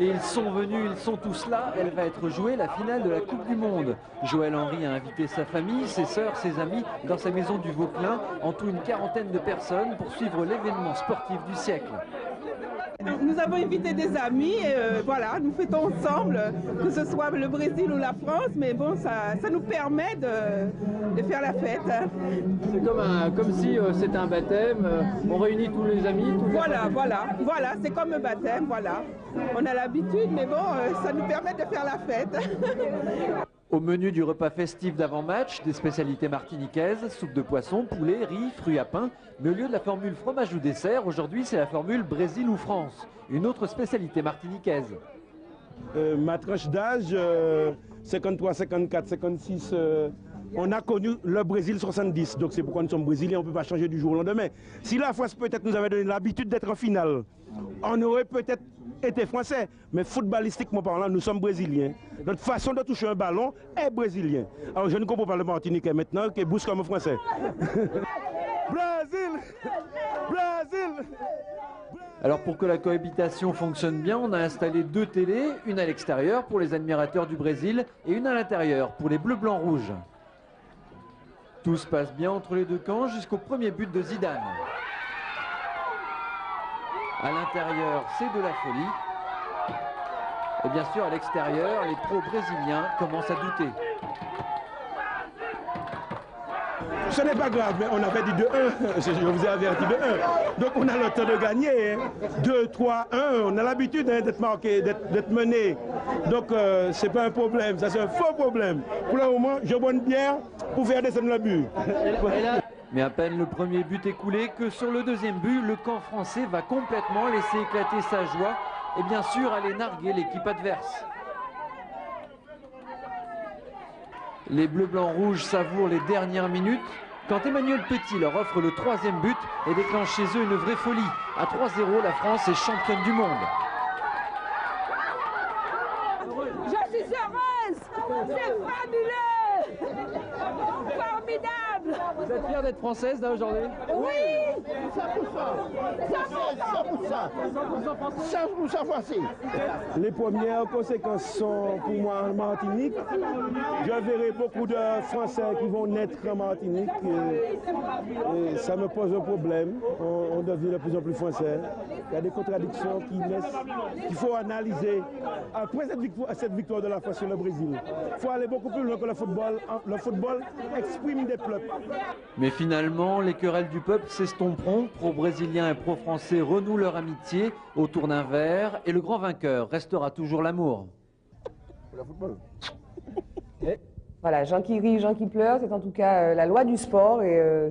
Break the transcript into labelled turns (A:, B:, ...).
A: Et ils sont venus, ils sont tous là. Elle va être jouée la finale de la Coupe du Monde. Joël Henry a invité sa famille, ses sœurs, ses amis dans sa maison du Vauclin. En tout, une quarantaine de personnes pour suivre l'événement sportif du siècle.
B: Nous avons invité des amis et voilà, nous fêtons ensemble, que ce soit le Brésil ou la France, mais bon, ça nous permet de faire la fête.
A: C'est comme si c'était un baptême, on réunit tous les amis.
B: Voilà, c'est comme un baptême, voilà. On a l'habitude, mais bon, ça nous permet de faire la fête.
A: Au menu du repas festif d'avant-match, des spécialités martiniquaises, soupe de poisson, poulet, riz, fruits à pain. Mais au lieu de la formule fromage ou dessert, aujourd'hui c'est la formule Brésil ou France, une autre spécialité martiniquaise.
C: Ma tranche d'âge, 53, 54, 56, on a connu le Brésil 70, donc c'est pourquoi nous sommes brésiliens, on ne peut pas changer du jour au lendemain. Si la France peut-être nous avait donné l'habitude d'être en finale, on aurait peut-être été français, mais footballistiquement parlant, nous sommes brésiliens. Notre façon de toucher un ballon est brésilien. Alors je ne comprends pas le Martiniquais maintenant qui bouge comme un français. Brésil! Brésil!
A: Alors pour que la cohabitation fonctionne bien, on a installé 2 télés, une à l'extérieur pour les admirateurs du Brésil et une à l'intérieur pour les bleus, blancs, rouges. Tout se passe bien entre les deux camps jusqu'au premier but de Zidane. À l'intérieur, c'est de la folie. Et bien sûr, à l'extérieur, les pros brésiliens commencent à douter.
C: Ce n'est pas grave, mais on avait dit 2-1. Je vous ai averti de 1. Donc on a le temps de gagner. 2, 3, 1. On a l'habitude d'être marqué, d'être mené. Donc c'est pas un problème, ça c'est un faux problème. Pour le moment, je bois une bière pour faire descendre le but.
A: Mais à peine le premier but écoulé que sur le deuxième but, le camp français va complètement laisser éclater sa joie et bien sûr aller narguer l'équipe adverse. Les bleus, blancs, rouges savourent les dernières minutes quand Emmanuel Petit leur offre le 3e but et déclenche chez eux une vraie folie. À 3-0, la France est championne du monde.
D: Je suis heureuse, c'est fabuleux, formidable.
A: Vous êtes fière d'être française là aujourd'hui?
D: Oui,
C: 100% français. Les premières conséquences sont pour moi en Martinique. Je verrai beaucoup de Français qui vont naître en Martinique et ça me pose un problème. On devient de plus en plus français. Il y a des contradictions qui naissent, qu'il faut analyser. Après cette victoire de la France sur le Brésil, il faut aller beaucoup plus loin que le football. Le football exprime des peuples.
A: Mais finalement, les querelles du peuple s'estomperont. Pro-brésiliens et pro-français renouent leur amitié autour d'un verre et le grand vainqueur restera toujours l'amour.
E: Voilà, Jean qui rit, Jean qui pleure, c'est en tout cas la loi du sport et